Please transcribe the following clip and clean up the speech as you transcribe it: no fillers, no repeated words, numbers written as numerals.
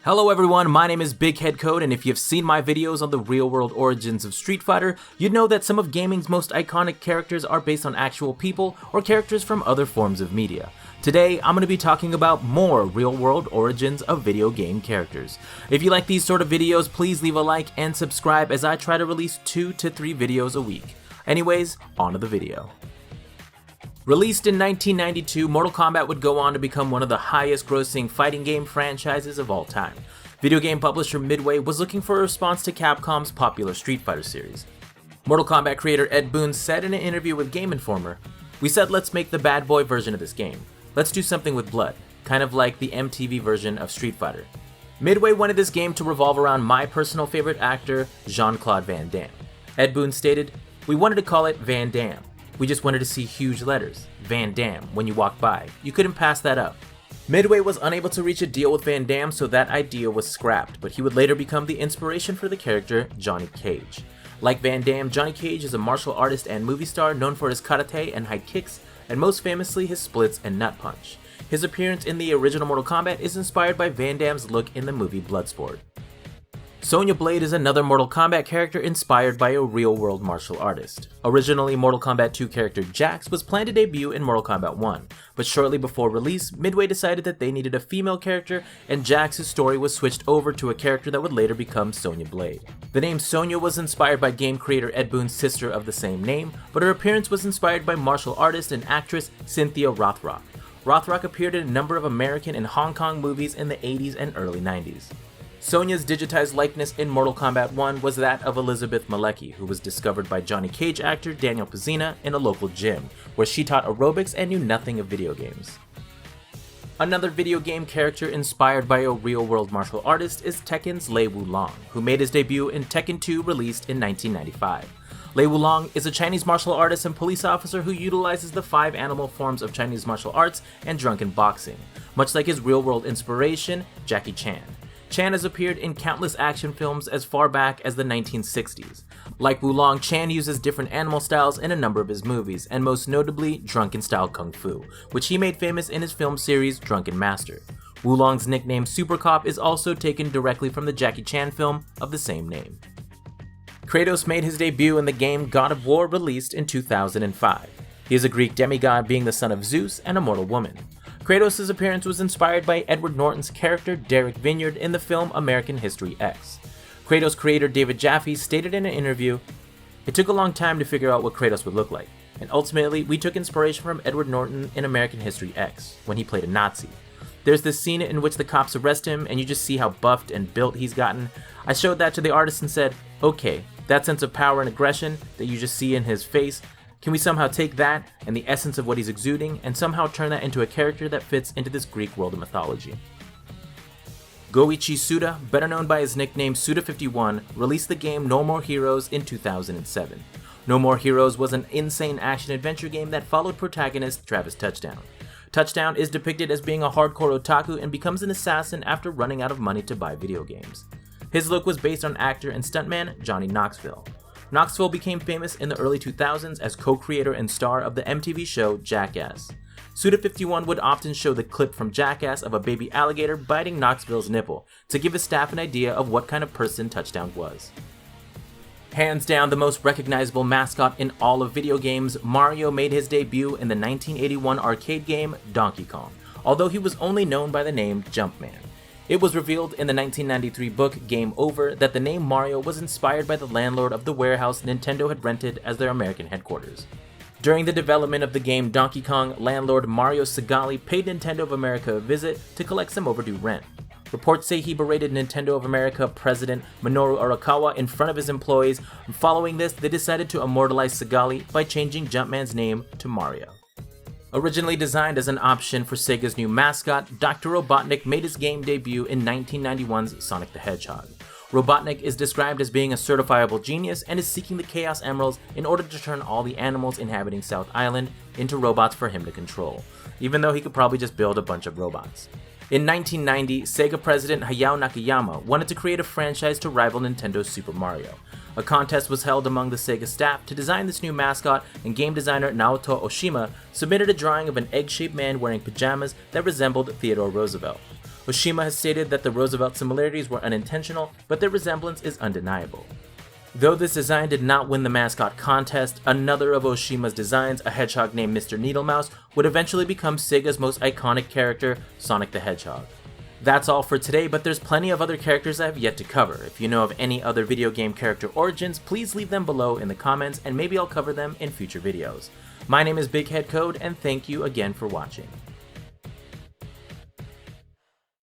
Hello everyone, my name is Big Head Code, and if you've seen my videos on the real-world origins of Street Fighter, you'd know that some of gaming's most iconic characters are based on actual people or characters from other forms of media. Today, I'm going to be talking about more real-world origins of video game characters. If you like these sort of videos, please leave a like and subscribe as I try to release 2 to 3 videos a week. Anyways, on to the video. Released in 1992, Mortal Kombat would go on to become one of the highest grossing fighting game franchises of all time. Video game publisher Midway was looking for a response to Capcom's popular Street Fighter series. Mortal Kombat creator Ed Boon said in an interview with Game Informer, "We said let's make the bad boy version of this game. Let's do something with blood, kind of like the MTV version of Street Fighter." Midway wanted this game to revolve around my personal favorite actor, Jean-Claude Van Damme. Ed Boon stated, "We wanted to call it Van Damme. We just wanted to see huge letters, Van Damme, when you walk by. You couldn't pass that up." Midway was unable to reach a deal with Van Damme, so that idea was scrapped, but he would later become the inspiration for the character Johnny Cage. Like Van Damme, Johnny Cage is a martial artist and movie star known for his karate and high kicks, and most famously his splits and nut punch. His appearance in the original Mortal Kombat is inspired by Van Damme's look in the movie Bloodsport. Sonya Blade is another Mortal Kombat character inspired by a real-world martial artist. Originally, Mortal Kombat 2 character Jax was planned to debut in Mortal Kombat 1, but shortly before release, Midway decided that they needed a female character, and Jax's story was switched over to a character that would later become Sonya Blade. The name Sonya was inspired by game creator Ed Boon's sister of the same name, but her appearance was inspired by martial artist and actress Cynthia Rothrock. Rothrock appeared in a number of American and Hong Kong movies in the 80s and early 90s. Sonya's digitized likeness in Mortal Kombat 1 was that of Elizabeth Malecki, who was discovered by Johnny Cage actor Daniel Pazina in a local gym, where she taught aerobics and knew nothing of video games. Another video game character inspired by a real-world martial artist is Tekken's Lei Wulong, who made his debut in Tekken 2 released in 1995. Lei Wulong is a Chinese martial artist and police officer who utilizes the 5 animal forms of Chinese martial arts and drunken boxing, much like his real-world inspiration, Jackie Chan. Chan has appeared in countless action films as far back as the 1960s. Like Wulong, Chan uses different animal styles in a number of his movies, and most notably Drunken Style Kung Fu, which he made famous in his film series Drunken Master. Wulong's nickname Super Cop is also taken directly from the Jackie Chan film of the same name. Kratos made his debut in the game God of War released in 2005. He is a Greek demigod being the son of Zeus and a mortal woman. Kratos' appearance was inspired by Edward Norton's character Derek Vineyard in the film American History X. Kratos creator David Jaffe stated in an interview, "It took a long time to figure out what Kratos would look like, and ultimately we took inspiration from Edward Norton in American History X, when he played a Nazi. There's this scene in which the cops arrest him and you just see how buffed and built he's gotten. I showed that to the artist and said, okay, that sense of power and aggression that you just see in his face, can we somehow take that and the essence of what he's exuding and somehow turn that into a character that fits into this Greek world of mythology?" Goichi Suda, better known by his nickname Suda51, released the game No More Heroes in 2007. No More Heroes was an insane action-adventure game that followed protagonist Travis Touchdown. Touchdown is depicted as being a hardcore otaku and becomes an assassin after running out of money to buy video games. His look was based on actor and stuntman Johnny Knoxville. Knoxville became famous in the early 2000s as co-creator and star of the MTV show Jackass. Suda51 would often show the clip from Jackass of a baby alligator biting Knoxville's nipple to give his staff an idea of what kind of person Touchdown was. Hands down the most recognizable mascot in all of video games, Mario made his debut in the 1981 arcade game Donkey Kong, although he was only known by the name Jumpman. It was revealed in the 1993 book Game Over that the name Mario was inspired by the landlord of the warehouse Nintendo had rented as their American headquarters. During the development of the game Donkey Kong, landlord Mario Segali paid Nintendo of America a visit to collect some overdue rent. Reports say he berated Nintendo of America president Minoru Arakawa in front of his employees, and following this, they decided to immortalize Segali by changing Jumpman's name to Mario. Originally designed as an option for Sega's new mascot, Dr. Robotnik made his game debut in 1991's Sonic the Hedgehog. Robotnik is described as being a certifiable genius and is seeking the Chaos Emeralds in order to turn all the animals inhabiting South Island into robots for him to control, even though he could probably just build a bunch of robots. In 1990, Sega president Hayao Nakayama wanted to create a franchise to rival Nintendo's Super Mario. A contest was held among the Sega staff to design this new mascot, and game designer Naoto Oshima submitted a drawing of an egg-shaped man wearing pajamas that resembled Theodore Roosevelt. Oshima has stated that the Roosevelt similarities were unintentional, but their resemblance is undeniable. Though this design did not win the mascot contest, another of Oshima's designs, a hedgehog named Mr. Needlemouse, would eventually become Sega's most iconic character, Sonic the Hedgehog. That's all for today, but there's plenty of other characters I have yet to cover. If you know of any other video game character origins, please leave them below in the comments and maybe I'll cover them in future videos. My name is Big Head Code, and thank you again for watching.